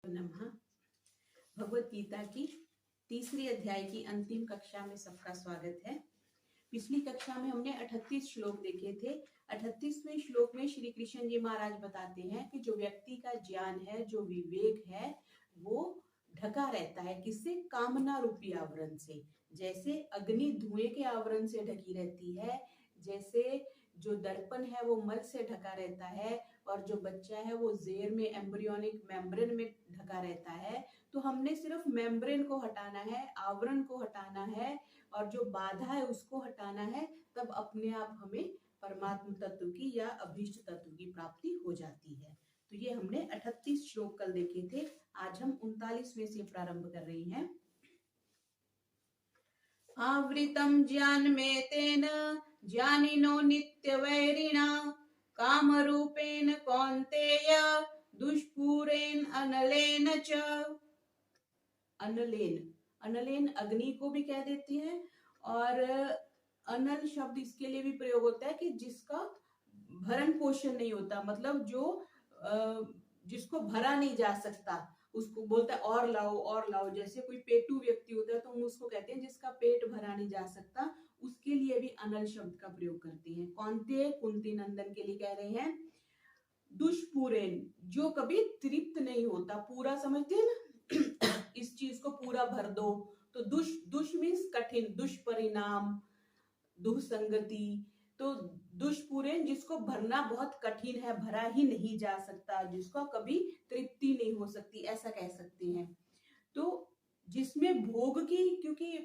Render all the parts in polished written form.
नमः। भगवत गीता की तीसरी अध्याय की अंतिम कक्षा में सबका स्वागत है। पिछली कक्षा में हमने 38 श्लोक देखे थे। 38वें श्लोक में श्री कृष्ण जी महाराज बताते हैं कि जो व्यक्ति का ज्ञान है, जो विवेक है, वो ढका रहता है किससे? कामना रूपी आवरण से। जैसे अग्नि धुएं के आवरण से ढकी रहती है, जैसे जो दर्पण है वो मल से ढका रहता है, और जो बच्चा है वो जेर में एम्ब्रियोनिक मेम्ब्रेन में ढका रहता है। तो हमने सिर्फ मेम्ब्रेन को हटाना है, आवरण को हटाना है, और जो बाधा है उसको हटाना है, तब अपने आप हमें परमात्म तत्व की या अभीष्ट तत्व की प्राप्ति हो जाती है। तो ये हमने 38 श्लोक कल देखे थे। आज हम 39वें से प्रारंभ कर रहे हैं। आवृतम ज्ञान में तेन ज्ञानिनो नित्य वैरिणा काम रूपेण कौन्तेय दुष्पूरेण अनलेन च। अनलेन अग्नि को भी कह देती है, और अनल शब्द इसके लिए भी प्रयोग होता है कि जिसका भरण पोषण नहीं होता, मतलब जो जिसको भरा नहीं जा सकता, उसको बोलता है और लाओ और लाओ। जैसे कोई पेटू व्यक्ति होता है तो हम उसको कहते हैं जिसका पेट भरा नहीं जा सकता, उसके लिए भी अनल शब्द का प्रयोग करते हैं। कौनते? कुंती नंदन के लिए कह रहे हैं। दुष्पूरेन, जो कभी तृप्त नहीं होता, पूरा समझते हैं ना इस चीज को पूरा भर दो। तो दुष मीन्स कठिन, दुष्परिणाम, दुःसंगति। तो दुष्पूरेन जिसको भरना बहुत कठिन है, भरा ही नहीं जा सकता, जिसको कभी तृप्ति नहीं हो सकती, ऐसा कह सकते हैं। तो जिसमें भोग की, क्योंकि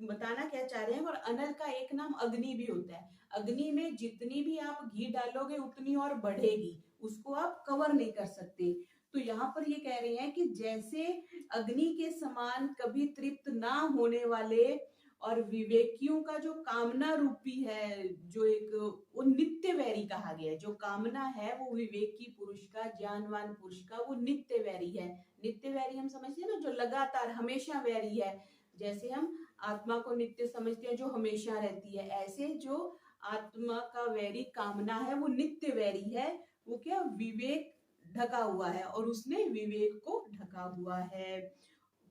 बताना क्या चाह रहे हैं, और अनल का एक नाम अग्नि भी होता है। अग्नि में जितनी भी आप घी डालोगे उतनी और बढ़ेगी, उसको आप कवर नहीं कर सकते। तो यहाँ पर ये कह रहे हैं कि जैसे अग्नि के समान कभी तृप्त ना होने वाले और विवेकियों का जो कामना रूपी है, जो एक वो नित्य वैरी कहा गया है। जो कामना है वो विवेकी पुरुष का, ज्ञानवान पुरुष का, वो नित्य वैरी है। नित्य वैरी हम समझते हैं ना, जो लगातार हमेशा वैरी है। जैसे हम आत्मा को नित्य समझते हैं जो हमेशा रहती है, ऐसे जो आत्मा का वैरी कामना है वो नित्य वैरी है। वो क्या? विवेक ढका हुआ है, और उसने विवेक को ढका हुआ है।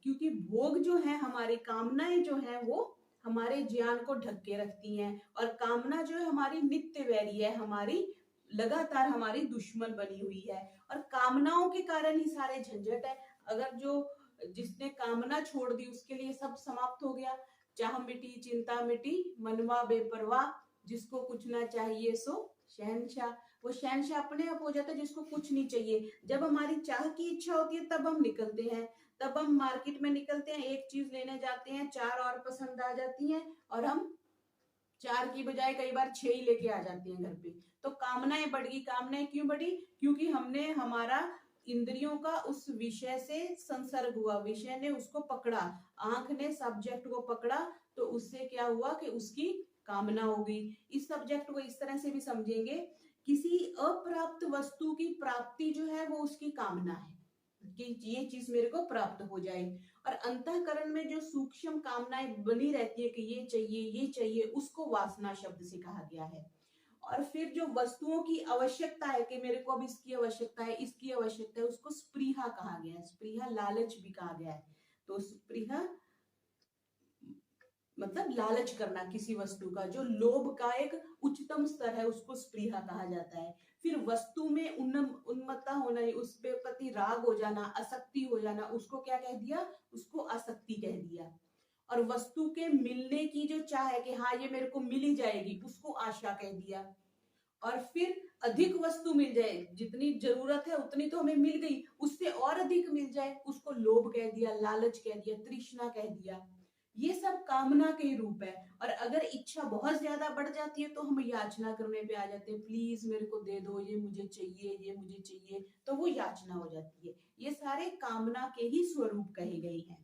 क्योंकि भोग जो है, हमारी कामनाएं जो है, वो हमारे ज्ञान को ढक के रखती हैं, और कामना जो है हमारी नित्य वैरी है, हमारी लगातार हमारी दुश्मन बनी हुई है। और कामनाओं के कारण ही सारे झंझट है। अगर जिसने कामना छोड़ दी उसके लिए सब समाप्त हो गया। चाह मिटी चिंता मिटी मनवा बेपरवाह, जिसको कुछ ना चाहिए सो शहनशाह। वो शहनशाह अपने आप हो जाता है जिसको कुछ नहीं चाहिए। जब हमारी चाह की इच्छा होती है तब हम निकलते हैं, तब हम मार्केट में निकलते हैं, एक चीज लेने जाते हैं, 4 और पसंद आ जाती हैं, और हम 4 की बजाय कई बार 6 ही लेके आ जाते हैं घर पे। तो कामनाएं बढ़ गई। कामनाएं क्यों बढ़ी? क्योंकि हमने हमारा इंद्रियों का उस विषय से संसर्ग हुआ, विषय ने उसको पकड़ा, आंख ने सब्जेक्ट को पकड़ा, तो उससे क्या हुआ कि उसकी कामना हो गई। इस सब्जेक्ट को इस तरह से भी समझेंगे, किसी अप्राप्त वस्तु की प्राप्ति जो है वो उसकी कामना है कि ये चीज मेरे को प्राप्त हो जाए। और अंतःकरण में जो सूक्ष्म कामनाएं बनी रहती है कि ये चाहिए ये चाहिए, उसको वासना शब्द से कहा गया है। और फिर जो वस्तुओं की आवश्यकता है कि मेरे को अब इसकी आवश्यकता है, इसकी आवश्यकता है, उसको स्पृहा कहा गया है। स्पृहा लालच भी कहा गया है। तो स्पृहा मतलब लालच करना किसी वस्तु का, जो लोभ का एक उच्चतम स्तर है, उसको स्पृहा कहा जाता है। फिर वस्तु में उन्मत्ता होना, उसके प्रति राग हो जाना, आसक्ति हो जाना, उसको क्या कह दिया? उसको आसक्ति कह दिया। और वस्तु के मिलने की जो चाह है कि हाँ ये मेरे को मिल ही जाएगी, उसको आशा कह दिया। और फिर अधिक वस्तु मिल जाए, जितनी जरूरत है उतनी तो हमें मिल गई, उससे और अधिक मिल जाए, उसको लोभ कह दिया, लालच कह दिया, तृष्णा कह दिया। ये सब कामना के रूप है। और अगर इच्छा बहुत ज्यादा बढ़ जाती है तो हम याचना करने पे आ जाते हैं, प्लीज मेरे को दे दो, ये मुझे चाहिए, ये मुझे चाहिए, तो वो याचना हो जाती है। ये सारे कामना के ही स्वरूप कहे गए हैं।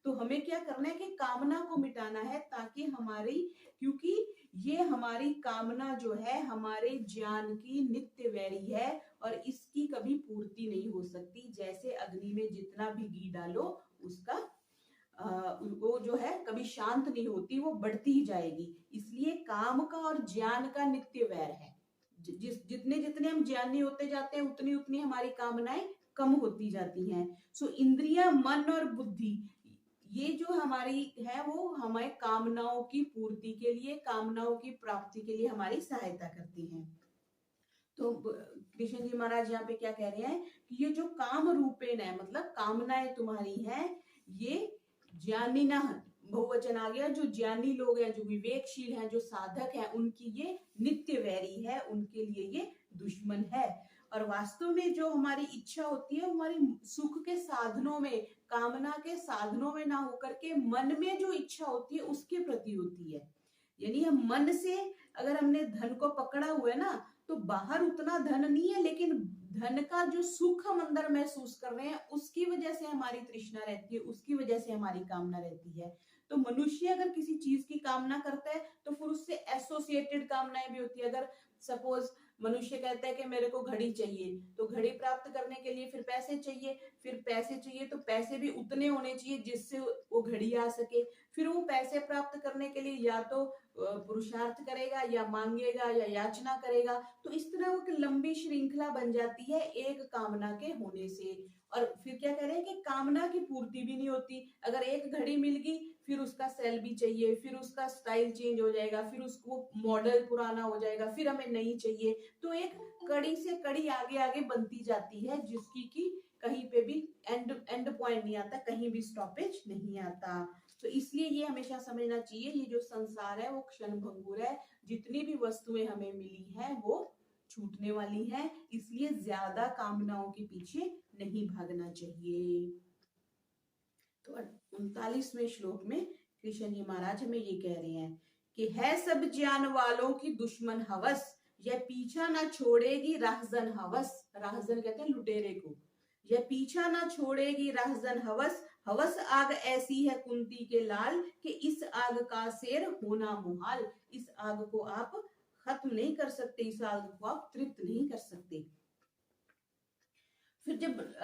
तो हमें क्या करना है कि कामना को मिटाना है, ताकि हमारी, क्योंकि ये हमारी कामना जो है हमारे ज्ञान की नित्य वैरी है, और इसकी कभी पूर्ति नहीं हो सकती। जैसे अग्नि में जितना भी घी डालो, उसका वो जो है कभी शांत नहीं होती, वो बढ़ती ही जाएगी। इसलिए काम का और ज्ञान का नित्य वैर है। जितने जितने हम ज्ञानी होते जाते हैं उतनी उतनी हमारी कामनाएं कम होती जाती हैं। सो इंद्रियां, मन और बुद्धि, ये जो हमारी है वो हमें कामनाओं की पूर्ति के लिए, कामनाओं की प्राप्ति के लिए हमारी सहायता करती हैं। तो कृष्ण जी महाराज यहाँ पे क्या कह रहे हैं कि ये जो काम रूपेण है, मतलब कामनाएं तुम्हारी हैं, ये ज्ञानिना, बहुवचन आ गया, जो ज्ञानी लोग हैं, जो विवेकशील हैं, जो साधक हैं, उनकी ये नित्य वैरी है, उनके लिए ये दुश्मन है। और वास्तव में जो हमारी इच्छा होती है, हमारी सुख के साधनों में, कामना के साधनों में ना होकर के मन में जो इच्छा होती है उसके प्रति होती है। यानी हम मन से अगर हमने धन को पकड़ा हुआ है ना, तो बाहर उतना धन नहीं है, लेकिन धन का जो सुख हम अंदर महसूस कर रहे हैं उसकी वजह से हमारी तृष्णा रहती है, उसकी वजह से हमारी कामना रहती है। तो मनुष्य अगर किसी चीज की कामना करता है तो फिर उससे एसोसिएटेड कामनाएं भी होती है। अगर सपोज मनुष्य कहता है कि मेरे को घड़ी चाहिए, तो घड़ी प्राप्त करने के लिए फिर पैसे चाहिए, फिर पैसे चाहिए तो पैसे भी उतने होने चाहिए जिससे वो घड़ी आ सके। फिर वो पैसे प्राप्त करने के लिए या तो पुरुषार्थ करेगा, या मांगेगा, या याचना करेगा। तो इस तरह वो लंबी श्रृंखला बन जाती है एक कामना के होने से। और फिर क्या कह रहे हैं कि कामना की पूर्ति भी नहीं होती। अगर एक घड़ी मिल गई, फिर उसका सेल भी चाहिए, फिर उसका स्टाइल चेंज हो जाएगा, फिर उसको मॉडल पुराना हो जाएगा, फिर हमें नई चाहिए। तो एक कड़ी से कड़ी आगे आगे बनती जाती है, जिसकी की कहीं पे भी एंड पॉइंट नहीं आता, कहीं भी स्टॉपेज नहीं आता। तो इसलिए ये हमेशा समझना चाहिए, ये जो संसार है वो क्षण भंगुर है। जितनी भी वस्तुएं हमें मिली हैं वो छूटने वाली हैं, इसलिए ज्यादा कामनाओं के पीछे नहीं भागना चाहिए। तो 39वें श्लोक में कृष्ण जी महाराज हमें ये कह रहे हैं कि है सब ज्ञान वालों की दुश्मन हवस, यह पीछा ना छोड़ेगी राहजन हवस। राहजन कहते हैं लुटेरे को। यह पीछा ना छोड़ेगी राहजन हवस, हवस आग ऐसी है कुंती के लाल कि इस आग का शेर होना मुहाल। इस आग को आप खत्म नहीं कर सकते, इस आग को आप तृप्त नहीं कर सकते। फिर जब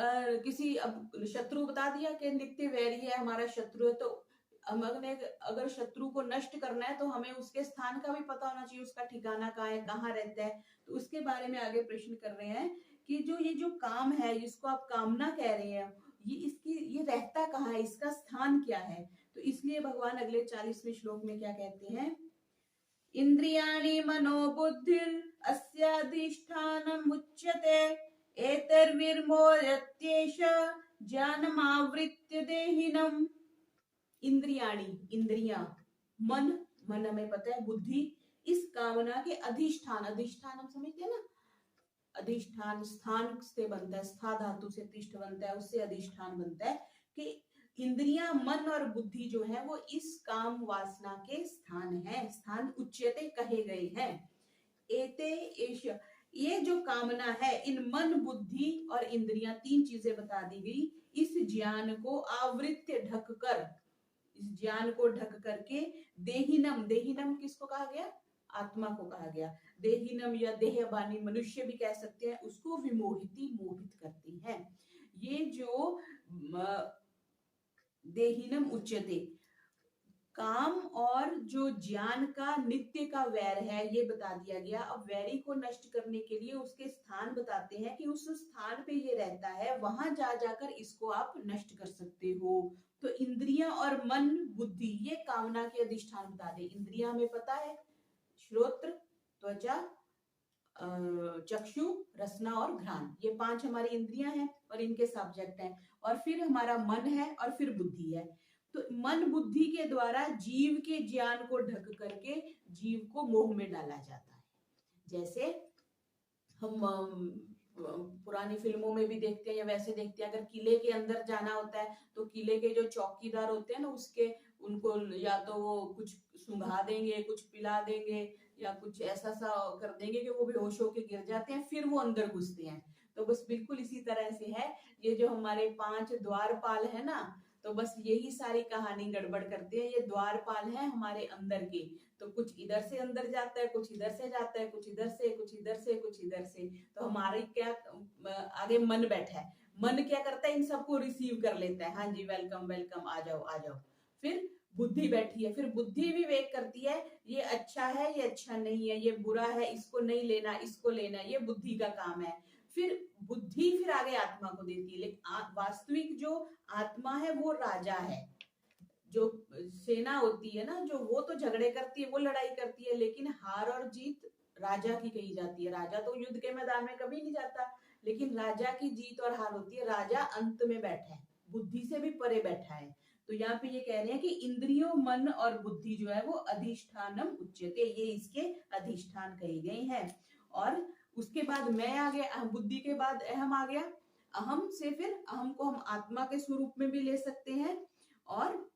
किसी, अब शत्रु बता दिया कि नित्य वैरी है, हमारा शत्रु है, तो हमने अगर शत्रु को नष्ट करना है तो हमें उसके स्थान का भी पता होना चाहिए, उसका ठिकाना कहाँ है, कहाँ रहता है। तो उसके बारे में आगे प्रश्न कर रहे हैं कि ये जो काम है, जिसको आप कामना कह रहे हैं, ये रहता कहाँ है, इसका स्थान क्या है। तो इसलिए भगवान अगले 40वें श्लोक में क्या कहते हैं, इंद्रियाणि मनोबुद्धिर अस्याधिष्ठानम् उच्यते एतर्विर्मोहत्येष ज्ञानमावृत्य देहिनम्। इंद्रियाणि, इंद्रियां, मन, मन हमें पता है, बुद्धि, इस कामना के अधिष्ठान, अधिष्ठान हम समझते हैं ना, अधिष्ठान स्थान से बनता है, स्था धातु से तिष्ठ बनता है, उससे अधिष्ठान बनता है। कि इंद्रियां, मन और बुद्धि जो है वो इस काम वासना के स्थान है, स्थान उच्यते कहे गए हैं। एते एष, ये जो कामना है, इन मन, बुद्धि और इंद्रियां, तीन चीजें बता दी गई, इस ज्ञान को आवृत्य ढक कर, इस ज्ञान को ढक करके देहिनम, देहिनम किसको कहा गया, आत्मा को कहा गया, देहिनम या देहबानी मनुष्य भी कह सकते हैं, उसको विमोहिती, मोहित करती है। ये जो देहिनम उच्यते, काम और जो ज्ञान का नित्य का वैर है, ये बता दिया गया। अब वैरी को नष्ट करने के लिए उसके स्थान बताते हैं कि उस स्थान पे ये रहता है, वहां जा जाकर इसको आप नष्ट कर सकते हो। तो इंद्रियां और मन, बुद्धि, ये कामना के अधिष्ठान बता दे। इंद्रियां हमें पता है, श्रोत्र, त्वचा, चक्षु, रसना और घ्राण, ये 5 हमारी इंद्रियां हैं और इनके सब्जेक्ट हैं। और फिर हमारा मन है और फिर बुद्धि है। तो मन बुद्धि के द्वारा जीव के ज्ञान को ढक करके जीव को मोह में डाला जाता है। जैसे हम पुरानी फिल्मों में भी देखते हैं या वैसे देखते हैं, अगर किले के अंदर जाना होता है तो किले के जो चौकीदार होते हैं ना, उसके उनको या तो वो कुछ सुंघा देंगे, कुछ पिला देंगे, या कुछ ऐसा सा कर देंगे कि वो बेहोश होके गिर जाते हैं, फिर वो अंदर घुसते हैं। तो बस बिल्कुल इसी तरह से है ये जो हमारे 5 द्वारपाल है ना, तो बस यही सारी कहानी गड़बड़ करते हैं। ये द्वारपाल है हमारे अंदर के, तो कुछ इधर से अंदर जाता है, कुछ इधर से जाता है, कुछ इधर से, कुछ इधर से, कुछ इधर से। तो हमारे क्या आगे मन बैठा है, मन क्या करता है, इन सबको रिसीव कर लेता है, हाँ जी वेलकम वेलकम, आ जाओ आ जाओ। फिर बुद्धि बैठी है, फिर बुद्धि विवेक करती है, ये अच्छा है, ये अच्छा नहीं है, ये बुरा है, इसको नहीं लेना, इसको लेना, ये बुद्धि का काम है। फिर बुद्धि फिर आगे आत्मा को देती है। लेकिन वास्तविक जो आत्मा है वो राजा है। जो सेना होती है ना, जो वो तो झगड़े करती है, वो लड़ाई करती है, लेकिन हार और जीत राजा की कही जाती है। राजा तो युद्ध के मैदान में कभी नहीं जाता, लेकिन राजा की जीत और हार होती है। राजा अंत में बैठा है, बुद्धि से भी परे बैठा है। तो यहाँ पे ये कह रहे हैं कि इंद्रियों, मन और बुद्धि जो है वो अधिष्ठानम उच्यते, ये इसके अधिष्ठान कहे गए हैं। और उसके बाद मैं आ गया, बुद्धि के बाद अहम आ गया। अहम से फिर अहम को हम आत्मा के स्वरूप में भी ले सकते हैं, और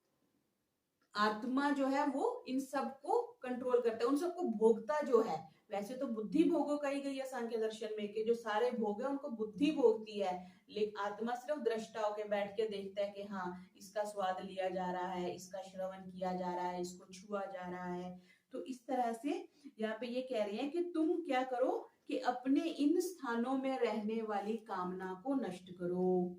आत्मा जो है वो इन सबको कंट्रोल करता है, उन सबको भोगता जो है। वैसे तो बुद्धि भोगो कही गई है सांख्य दर्शन में कि जो सारे भोग है उनको बुद्धि भोगती है, लेकिन आत्मा सिर्फ दृष्टा होकर बैठ के देखता है कि हाँ इसका स्वाद लिया जा रहा है, इसका श्रवण किया जा रहा है, इसको छुआ जा रहा है। तो इस तरह से यहाँ पे ये कह रहे हैं कि तुम क्या करो कि अपने इन स्थानों में रहने वाली कामना को नष्ट करो,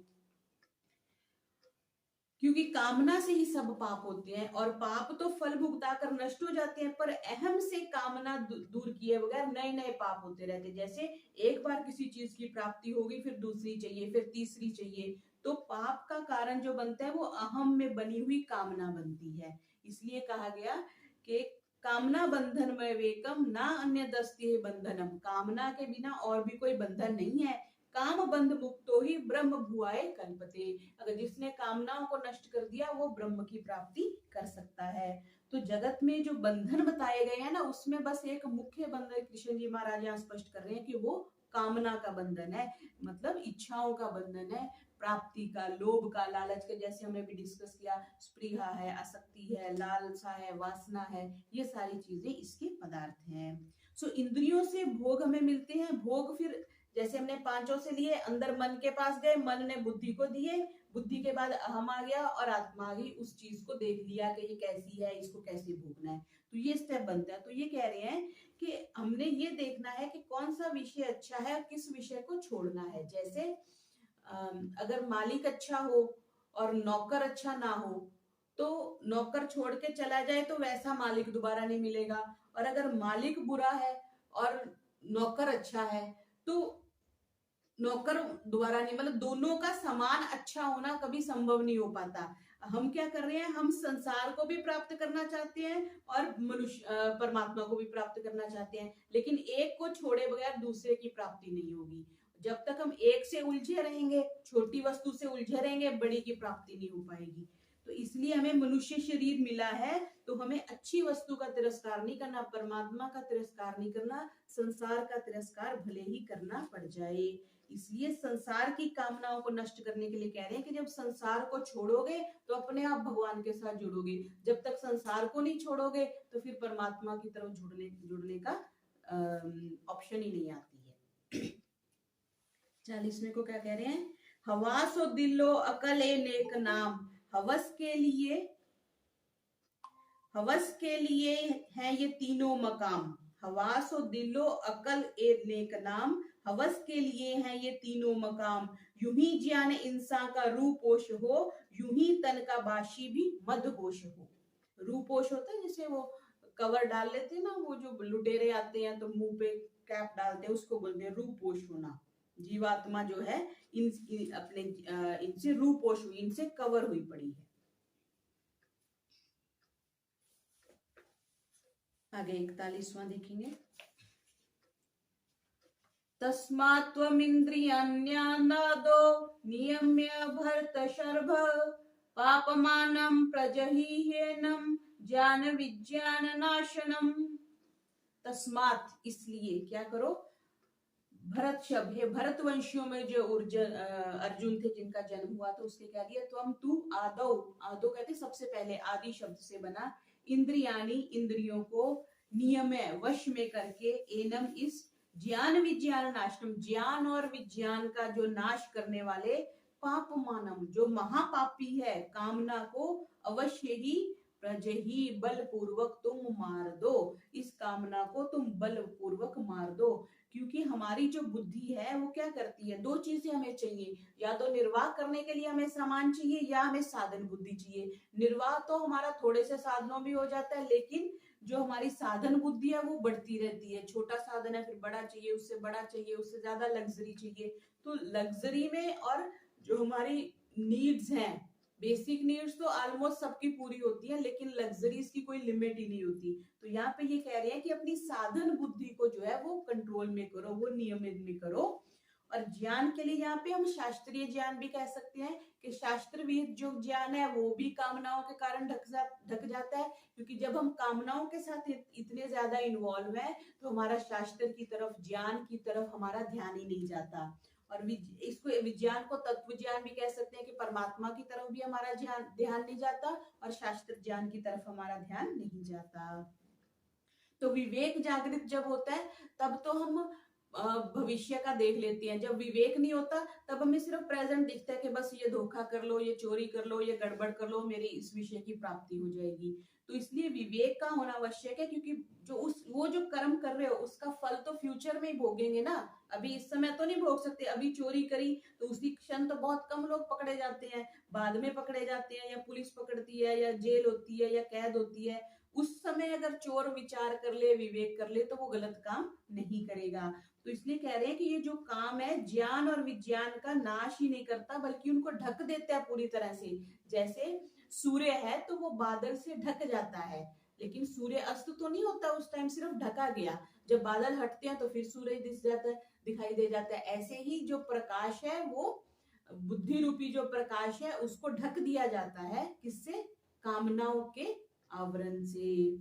क्योंकि कामना से ही सब पाप होते हैं, और पाप तो फल भुगता कर नष्ट हो जाते हैं, पर अहम से कामना दूर किए बगैर नए नए पाप होते रहते हैं। जैसे एक बार किसी चीज की प्राप्ति होगी, फिर दूसरी चाहिए, फिर तीसरी चाहिए, तो पाप का कारण जो बनता है वो अहम में बनी हुई कामना बनती है। इसलिए कहा गया कि कामना बंधन में वेकम ना अन्य दस्ती बंधनम, कामना के बिना और भी कोई बंधन नहीं है। काम बंध मुक्तो ही ब्रह्म भुआए कल्पते, अगर जिसने कामनाओं को नष्ट कर दिया वो ब्रह्म की प्राप्ति कर सकता है। तो जगत में जो बंधन बताए गए हैं ना, उसमें बस एक मुख्य बंधन कृष्ण जी महाराज यहाँ स्पष्ट कर रहे हैं कि वो कामना का बंधन है, मतलब इच्छाओं का बंधन है, प्राप्ति का, लोभ का, लालच का, जैसे हमने भी डिस्कस किया, स्पृहा है, आसक्ति है, लालसा है, वासना है, ये सारी चीजें इसके पदार्थ हैं। सो इंद्रियों से भोग हमें मिलते हैं। भोग फिर जैसे हमने पांचों से लिए, अंदर मन के पास गए, मन ने बुद्धि को दिए, बुद्धि के बाद अहम आ गया और आत्मा आ गई, उस चीज को देख लिया कि ये कैसी है, इसको कैसे भोगना है, तो ये स्टेप बनता है। तो ये कह रहे हैं कि हमने ये देखना है कि कौन सा विषय अच्छा है और किस विषय को छोड़ना है। जैसे अगर मालिक अच्छा हो और नौकर अच्छा ना हो, तो नौकर छोड़ के चला जाए तो वैसा मालिक दोबारा नहीं मिलेगा, और अगर मालिक बुरा है और नौकर अच्छा है तो नौकर दोबारा नहीं, मतलब दोनों का समान अच्छा होना कभी संभव नहीं हो पाता। हम क्या कर रहे हैं, हम संसार को भी प्राप्त करना चाहते हैं और मनुष्य परमात्मा को भी प्राप्त करना चाहते हैं, लेकिन एक को छोड़े बगैर दूसरे की प्राप्ति नहीं होगी। जब तक हम एक से उलझे रहेंगे, छोटी वस्तु से उलझे रहेंगे, बड़ी की प्राप्ति नहीं हो पाएगी। तो इसलिए हमें मनुष्य शरीर मिला है, तो हमें अच्छी वस्तु का तिरस्कार नहीं करना, परमात्मा का तिरस्कार नहीं करना, संसार का तिरस्कार भले ही करना पड़ जाए। इसलिए संसार की कामनाओं को नष्ट करने के लिए कह रहे हैं कि जब संसार को छोड़ोगे तो अपने आप भगवान के साथ जुड़ोगे, जब तक संसार को नहीं छोड़ोगे तो फिर परमात्मा की तरफ जुड़ने का ऑप्शन ही नहीं आती है। 40वें को क्या कह रहे हैं, हवासो दिलो अकल ए नेक नाम, हवस के लिए है ये तीनों मकाम। हवासो दिलो अकल ए नेक नाम, हवस के लिए है ये तीनों मकाम। यूं ही ज्ञान इंसान का रूपोश हो, यूं ही तन का बाशी भी मदहोश हो। रूपोश होता है जैसे वो कवर डाल लेते हैं ना, वो जो लुटेरे आते हैं तो मुंह पे कैप डालते हैं, उसको बोलते हैं रूपोश होना। जीवात्मा जो है अपने इनसे रूपोश हुई, इनसे कवर हुई पड़ी है। आगे 41वां देखेंगे, तस्मात्त्वमिन्द्रियाण्यादो नियम्य भरत शर्भ, पापमानं प्रजहीहेनं ज्ञान विज्ञान नाशनम। तस्मात् इसलिए क्या करो, भरत शब्द है, भरत वंशियों में जो अर्जुन थे जिनका जन्म हुआ था, उसके क्या दिया, त्वम तू आदौ, आदौ कहते सबसे पहले, आदि शब्द से बना, इंद्रियाणी इंद्रियों को, नियम वश में करके, एनम इस, ज्ञान विज्ञान नाशनम ज्ञान और विज्ञान का जो नाश करने वाले, पापमानम जो महापापी है, कामना को अवश्य ही प्रजही बलपूर्वक तुम मार दो, इस कामना को तुम बलपूर्वक मार दो। क्योंकि हमारी जो बुद्धि है वो क्या करती है, दो चीजें हमें चाहिए, या तो निर्वाह करने के लिए हमें सामान चाहिए या हमें साधन बुद्धि चाहिए। निर्वाह तो हमारा थोड़े से साधनों में हो जाता है, लेकिन जो हमारी साधन बुद्धि है वो बढ़ती रहती है। छोटा साधन है फिर बड़ा चाहिए, उससे बड़ा चाहिए, उससे ज्यादा लग्जरी चाहिए। तो लग्जरी में और जो हमारी नीड्स हैं, बेसिक नीड्स तो ऑलमोस्ट सबकी पूरी होती है, लेकिन लग्जरीज की कोई लिमिट ही नहीं होती। तो यहाँ पे ये कह रहे हैं कि अपनी साधन बुद्धि को जो है वो कंट्रोल में करो, वो नियमित में करो। और ज्ञान के लिए यहाँ पे हम शास्त्रीय ज्ञान भी कह सकते हैं कि शास्त्रविद जो ज्ञान है वो भी कामनाओं के कारण ढक जाता है, क्योंकि जब हम कामनाओं के साथ इतने ज्यादा इन्वॉल्व है तो हमारा शास्त्र की तरफ, ज्ञान की तरफ हमारा ध्यान ही नहीं जाता। और इसको विज्ञान को तत्व ज्ञान भी कह सकते हैं कि परमात्मा की तरफ भी हमारा ध्यान नहीं जाता और शास्त्र ज्ञान की तरफ हमारा ध्यान नहीं जाता। तो विवेक जागृत जब होता है तब तो हम भविष्य का देख लेते हैं। जब विवेक नहीं होता तब हमें सिर्फ प्रेजेंट दिखता है कि बस ये धोखा कर लो, ये चोरी कर लो, ये गड़बड़ कर लो, मेरी इस विषय की प्राप्ति हो जाएगी। तो इसलिए विवेक का होना आवश्यक है, क्योंकि वो जो कर्म कर रहे हो उसका फल तो फ्यूचर में ही भोगेंगे ना। अभी इस समय तो नहीं भोग सकते। अभी चोरी करी तो उसी क्षण तो बहुत कम लोग पकड़े जाते हैं, बाद में पकड़े जाते हैं, या पुलिस पकड़ती है, या जेल होती है, या कैद होती है। उस समय अगर चोर विचार कर ले, विवेक कर ले, तो वो गलत काम नहीं करेगा। तो इसलिए कह रहे हैं कि ये जो काम है ज्ञान और विज्ञान का नाश ही नहीं करता, बल्कि उनको ढक देता है पूरी तरह से। जैसे सूर्य है तो वो बादल से ढक जाता है, लेकिन सूर्य अस्त तो नहीं होता, उस टाइम सिर्फ ढका गया। जब बादल हटते हैं तो फिर सूर्य दिखाई दे जाता है। ऐसे ही जो प्रकाश है वो बुद्धि रूपी जो प्रकाश है उसको ढक दिया जाता है। किससे? कामनाओं के आवरण से।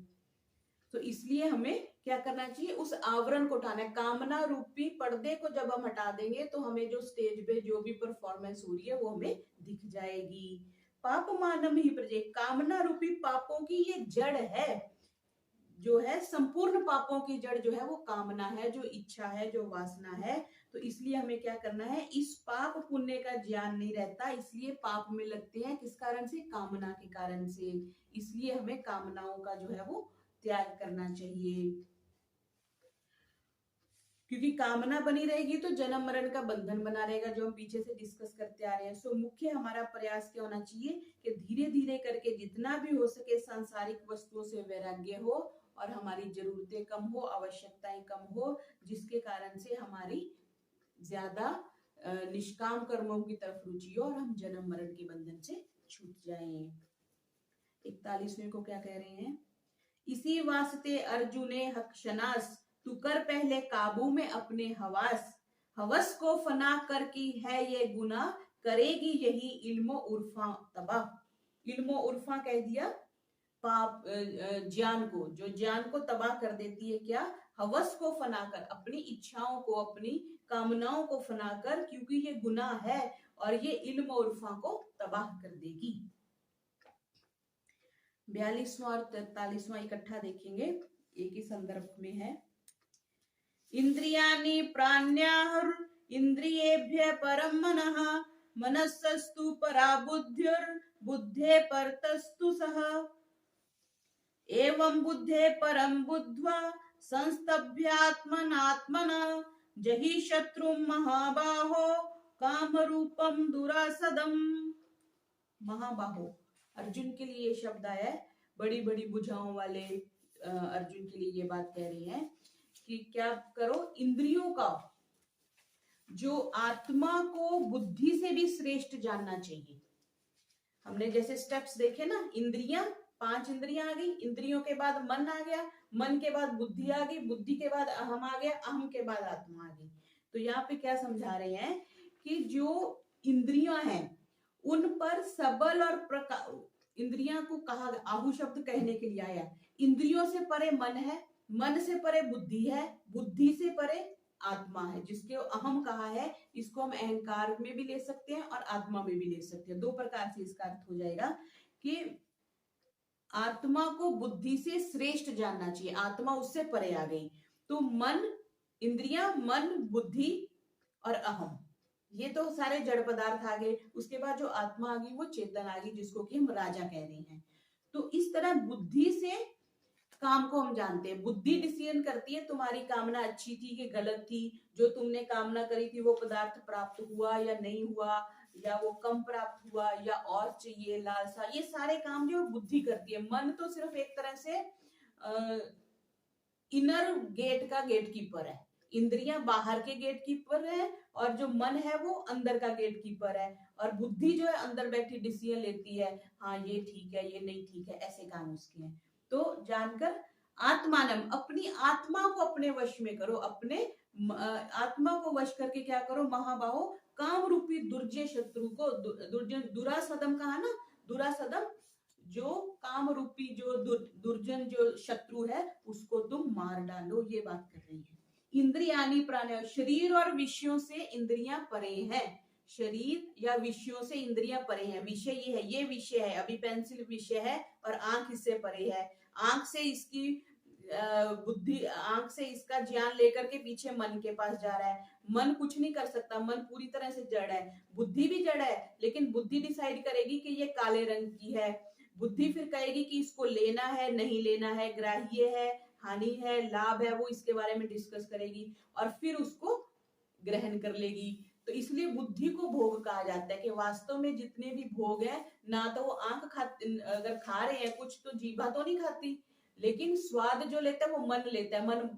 तो इसलिए हमें क्या करना चाहिए? उस आवरण को उठाना है। कामना रूपी पर्दे को जब हम हटा देंगे तो हमें जो स्टेज पे जो भी परफॉर्मेंस हो रही है वो हमें दिख जाएगी। पाप मानम ही प्रजे, कामना रूपी पापों की ये जड़ है, जो है संपूर्ण पापों की जड़ जो है वो कामना है, जो इच्छा है, जो वासना है। तो इसलिए हमें क्या करना है? इस पाप पुण्य का ज्ञान नहीं रहता, इसलिए पाप में लगते हैं। किस कारण से? कामना के कारण से। इसलिए हमें कामनाओं का जो है वो त्याग करना चाहिए, क्योंकि कामना बनी रहेगी तो जन्म मरण का बंधन बना रहेगा, जो हम पीछे से डिस्कस करते आ रहे हैं। सो मुख्य हमारा प्रयास क्या होना चाहिए कि धीरे धीरे करके जितना भी हो सके सांसारिक वस्तुओं से वैराग्य हो और हमारी जरूरतें कम हो, आवश्यकताएं कम हो, जिसके कारण से हमारी ज्यादा निष्काम कर्मों की तरफ रुचि हो और हम जन्म मरण के बंधन से छूट जाएं। 41वें को क्या कह रहे हैं? इसी वास्ते अर्जुने हक्षनास, तू कर पहले काबू में अपने हवास, हवस को फना कर की है ये गुना, करेगी यही इल्मो उर्फा तबाह। इल्मो उर्फा कह दिया पाप, ज्ञान को, जो ज्ञान को तबाह कर देती है। क्या? हवस को फना कर, अपनी इच्छाओं को, अपनी कामनाओं को फना कर, क्योंकि ये गुनाह है और ये इल्म उर्फा को तबाह कर देगी। 42वां और 43वां इकट्ठा देखेंगे, एक ही संदर्भ में है। इंद्रियाणि प्राण्याहुर इंद्रियेभ्य परम मनः, मनस्सस्तु परा बुद्धिर् बुद्धे परतस्तु सः, एवं बुद्धे परम बुद्ध्वा संस्तभ्यात्मनात्मना, जहि शत्रु महाबाहो काम रूपम दुरासदम। महाबाहो, अर्जुन के लिए ये शब्द आया है। बड़ी बड़ी भुजाओं वाले अर्जुन के लिए ये बात कह रही है कि क्या करो? इंद्रियों का, जो आत्मा को बुद्धि से भी श्रेष्ठ जानना चाहिए। हमने जैसे स्टेप्स देखे ना, इंद्रियां, 5 इंद्रियां आ गई, इंद्रियों के बाद मन आ गया, मन के बाद बुद्धि आ गई, बुद्धि के बाद अहम आ गया, अहम के बाद आत्मा आ गई। तो यहाँ पे क्या समझा रहे हैं कि जो इंद्रियां हैं उन पर सबल और इंद्रियां को कहा, आहु शब्द कहने के लिए आया। इंद्रियों से परे मन है, मन से परे बुद्धि है, बुद्धि से परे आत्मा है, जिसके अहम कहा है। इसको हम अहंकार में भी ले सकते हैं और आत्मा में भी ले सकते हैं। 2 प्रकार से इसका अर्थ हो जाएगा कि आत्मा को बुद्धि से श्रेष्ठ जानना चाहिए, आत्मा उससे परे आ गई। तो मन, इंद्रियां, मन, बुद्धि और अहम, ये तो सारे जड़ पदार्थ आ गए। उसके बाद जो आत्मा आ गई वो चेतन आ गई, जिसको कि हम राजा कह रहे हैं। तो इस तरह बुद्धि से काम को हम जानते हैं। बुद्धि डिसीजन करती है तुम्हारी कामना अच्छी थी कि गलत थी, जो तुमने कामना करी थी वो पदार्थ प्राप्त हुआ या नहीं हुआ, या वो कम प्राप्त हुआ या और चाहिए, लालसा, ये सारे काम जो बुद्धि करती है। मन तो सिर्फ एक तरह से इनर गेट का गेट कीपर है, इंद्रियां बाहर के गेट कीपर है और जो मन है वो अंदर का गेट कीपर है, और बुद्धि जो है अंदर बैठी डिसीजन लेती है, हाँ ये ठीक है ये नहीं ठीक है, ऐसे काम उसके हैं। तो जानकर आत्मानम, अपनी आत्मा को अपने वश में करो, अपने आत्मा को वश करके क्या करो महाबाहो, काम रूपी दुर्जय शत्रु को, दुरासदम कहा ना, दुरासदम जो काम रूपी जो दुर्जन जो शत्रु है उसको तुम मार डालो, ये बात कर रही है। इंद्रियानी प्राण, शरीर और विषयों से इंद्रियां परे हैं, शरीर या विषयों से इंद्रियां परे हैं। विषय ये है, ये विषय है, अभी पेंसिल विषय है और आंख इससे परे है, आंख से इसकी बुद्धि, आंख से इसका ज्ञान लेकर के पीछे मन के पास जा रहा है, मन कुछ नहीं कर सकता, मन पूरी तरह से जड़ है, बुद्धि भी जड़ है, लेकिन बुद्धि डिसाइड करेगी कि ये काले रंग की है, बुद्धि फिर कहेगी कि इसको लेना है नहीं लेना है, ग्राह्य है हानि है लाभ है, वो इसके बारे में डिस्कस करेगी और फिर उसको ग्रहण कर लेगी। तो इसलिए बुद्धि को भोग कहा जाता है कि वास्तव में जितने भी भोग है ना तो वो आंख खाती, अगर खा रहे हैं कुछ तो जीभा तो नहीं खाती, लेकिन स्वाद जो लेता है वो मन लेता है, मन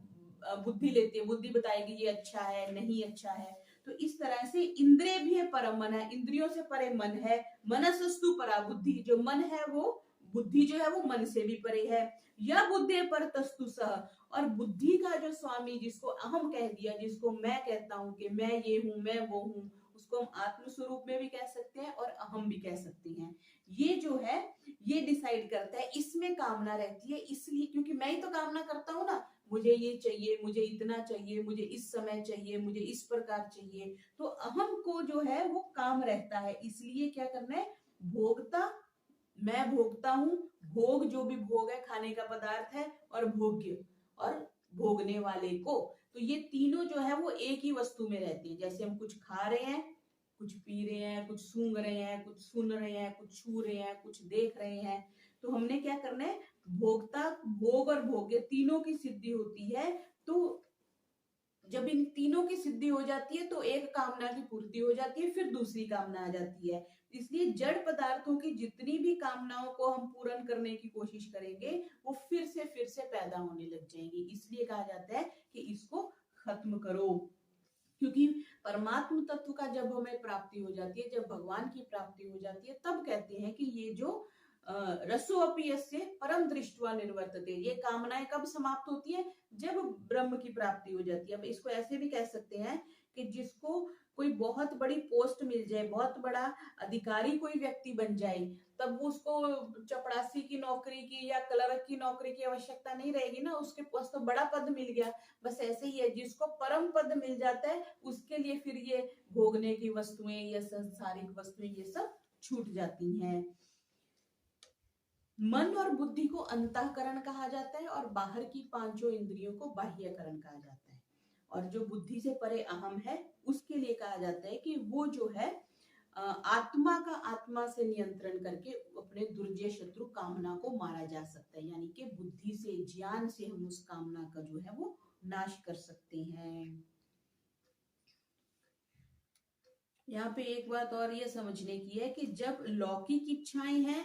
बुद्धि लेती है, बुद्धि बताएगी ये अच्छा है नहीं अच्छा है। तो इस तरह से इंद्रिय भी है परम मन है, इंद्रियों से परे मन है, मनसस्तु परा बुद्धि, जो मन है वो बुद्धि जो है वो मन से भी परे है, या बुद्धि पर तस्तु सह, और बुद्धि का जो स्वामी जिसको अहम कह दिया, जिसको मैं कहता हूं कि मैं ये हूं मैं वो हूं, उसको हम आत्म स्वरूप में भी कह सकते हैं और अहम भी कह सकते हैं। ये जो है ये डिसाइड करता है, इसमें कामना रहती है, इसलिए क्योंकि मैं ही तो कामना करता हूं ना, मुझे ये चाहिए, मुझे इतना चाहिए, मुझे इस समय चाहिए, मुझे इस प्रकार चाहिए, तो अहम को जो है वो काम रहता है, इसलिए क्या करना है, भोगता, मैं भोगता हूं, भोग जो भी भोग है खाने का पदार्थ है, और भोग्य और भोगने वाले को, तो ये तीनों जो है वो एक ही वस्तु में रहती है। जैसे हम कुछ खा रहे हैं, कुछ पी रहे हैं, कुछ सूंघ रहे हैं, कुछ सुन रहे हैं, कुछ छू रहे हैं, कुछ देख रहे हैं, तो हमने क्या करना है, भोक्ता, भोग और भोग्य तीनों की सिद्धि होती है। तो जब इन तीनों की सिद्धि हो जाती है तो एक कामना की पूर्ति हो जाती है, फिर दूसरी कामना आ जाती है। इसलिए जड़ पदार्थों की जितनी भी कामनाओं को हम पूर्ण करने की कोशिश करेंगे वो फिर से पैदा होने लग जाएंगी, इसलिए कहा जाता है कि इसको खत्म करो। क्योंकि परमात्म तत्व का जब हमें प्राप्ति हो जाती है, जब भगवान की प्राप्ति हो जाती है, तब कहते हैं कि ये जो रसोअपि यस्य परम दृष्ट्वा निर्वर्तते, ये कामनाएं कब समाप्त होती है, जब ब्रह्म की प्राप्ति हो जाती है। अब इसको ऐसे भी कह सकते हैं कि जिसको कोई बहुत बड़ी पोस्ट मिल जाए, बहुत बड़ा अधिकारी कोई व्यक्ति बन जाए, तब उसको चपरासी की नौकरी की या क्लर्क की नौकरी की आवश्यकता नहीं रहेगी ना, उसके पास तो बड़ा पद मिल गया। बस ऐसे ही है, जिसको परम पद मिल जाता है उसके लिए फिर ये भोगने की वस्तुएं या संसारिक वस्तुएं ये सब छूट जाती हैं। मन और बुद्धि को अंतःकरण कहा जाता है और बाहर की पांचों इंद्रियों को बाह्यकरण कहा जाता है, और जो बुद्धि से परे अहम है उसके लिए कहा जाता है कि वो जो है आत्मा का आत्मा से नियंत्रण करके अपने दुर्जय शत्रु कामना को मारा जा सकता है, यानी कि बुद्धि से ज्ञान से हम उस कामना का जो है वो नाश कर सकते हैं। यहाँ पे एक बात और ये समझने की है कि जब लौकिक इच्छाएं हैं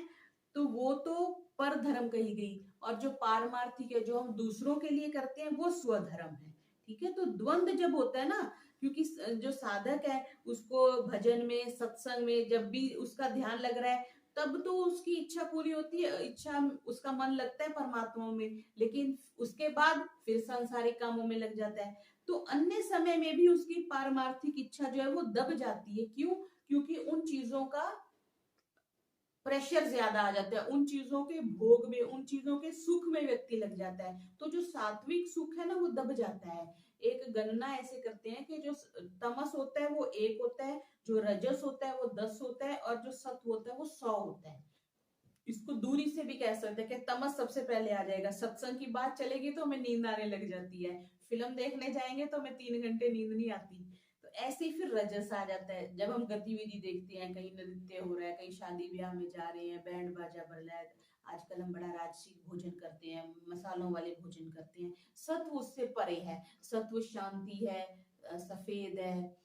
तो वो तो पर धर्म कही गई, और जो पारमार्थिक है जो हम दूसरों के लिए करते हैं वो स्वधर्म है। ठीक है, तो द्वंद जब होता है ना, क्योंकि जो साधक है उसको भजन में सत्संग में जब भी उसका ध्यान लग रहा है तब तो उसकी इच्छा पूरी होती है, इच्छा उसका मन लगता है परमात्मा में, लेकिन उसके बाद फिर सांसारिक कामों में लग जाता है। तो अन्य समय में भी उसकी पारमार्थिक इच्छा जो है वो दब जाती है, क्यों, क्योंकि उन चीजों का प्रेशर ज्यादा आ जाता है, उन चीजों के भोग में, उन चीजों के सुख में व्यक्ति लग जाता है, तो जो सात्विक सुख है ना वो दब जाता है। एक गणना ऐसे करते हैं कि जो तमस होता है वो 1 होता है, जो रजस होता है वो 10 होता है, और जो सत्व होता है वो 100 होता है। इसको दूरी से भी कह सकते हैं कि तमस सबसे पहले आ जाएगा, सत्संग की बात चलेगी तो हमें नींद आने लग जाती है, फिल्म देखने जाएंगे तो हमें 3 घंटे नींद नहीं आती, तो ऐसे ही फिर रजस आ जाता है। जब हम गतिविधि देखते हैं, कहीं नृत्य हो रहा है, कहीं शादी ब्याह में जा रहे हैं, बैंड बाजा बज रहा है, आजकल हम बड़ा राजसिक भोजन करते हैं, मसालों वाले भोजन करते हैं, सत्व उससे परे है, सत्व शांति है, सफेद है,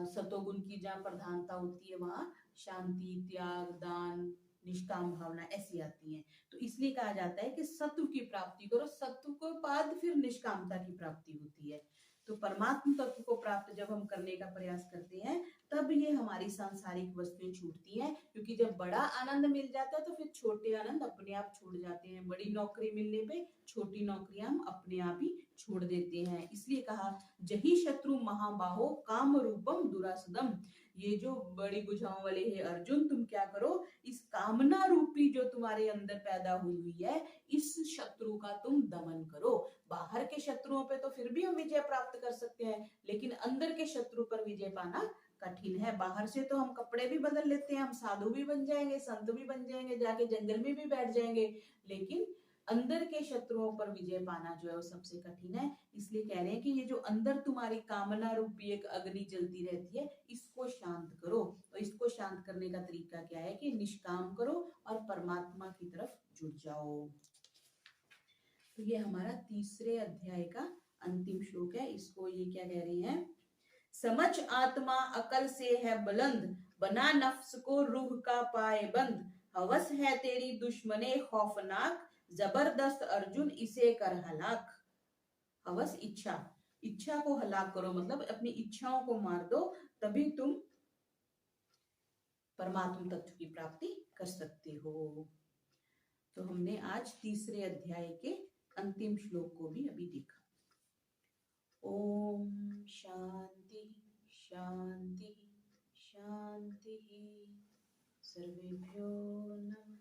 सतोगुण की जहाँ प्रधानता होती है वहां शांति, त्याग, दान, निष्काम भावना ऐसी आती है। तो इसलिए कहा जाता है कि सत्व की प्राप्ति करो, सत्व के बाद फिर निष्कामता की प्राप्ति होती है। तो परमात्म तत्व को प्राप्त जब हम करने का प्रयास करते हैं तब ये हमारी सांसारिक वस्तुएं छूटती हैं, क्योंकि जब बड़ा आनंद मिल जाता है तो फिर छोटे आनंद अपने आप छूट जाते हैं। बड़ी नौकरी मिलने पे छोटी नौकरियां हम अपने आप ही छोड़ देते हैं। इसलिए कहा जही शत्रु महाबाहो काम रूपम दुरासदम। ये जो बड़ी बुझाओं वाले है अर्जुन, तुम क्या करो, इस कामना रूपी जो तुम्हारे अंदर पैदा हुई हुई है, इस शत्रु का तुम दमन करो। बाहर के शत्रुओं पे तो फिर भी हम विजय प्राप्त कर सकते हैं, लेकिन अंदर के शत्रु पर विजय पाना कठिन है। बाहर से तो हम कपड़े भी बदल लेते हैं, हम साधु भी बन जाएंगे, संत भी बन जाएंगे, जाके जंगल में भी बैठ जाएंगे, लेकिन अंदर के शत्रुओं पर विजय पाना जो है वो सबसे कठिन है। इसलिए कह रहे हैं कि ये जो अंदर तुम्हारी कामना रूपी एक अग्नि जलती रहती है, इसको शांत करो। तो इसको शांत करने का तरीका क्या है कि निष्काम करो और परमात्मा की तरफ जुड़ जाओ। तो ये हमारा तीसरे अध्याय का अंतिम श्लोक है। इसको ये क्या कह रही है, समझ आत्मा अकल से है बुलंद, बना नफ्स को रूह का पाए बंद, हवस है तेरी दुश्मने खौफनाक, जबरदस्त अर्जुन इसे कर हलाक। हवस इच्छा, इच्छा को हलाक करो, मतलब अपनी इच्छाओं को मार दो, तभी तुम परमात्मा तत्व की प्राप्ति कर सकते हो। तो हमने आज तीसरे अध्याय के अंतिम श्लोक को भी अभी देखा। ओम शांति शांति शांति। सर्वेभ्यो नमः।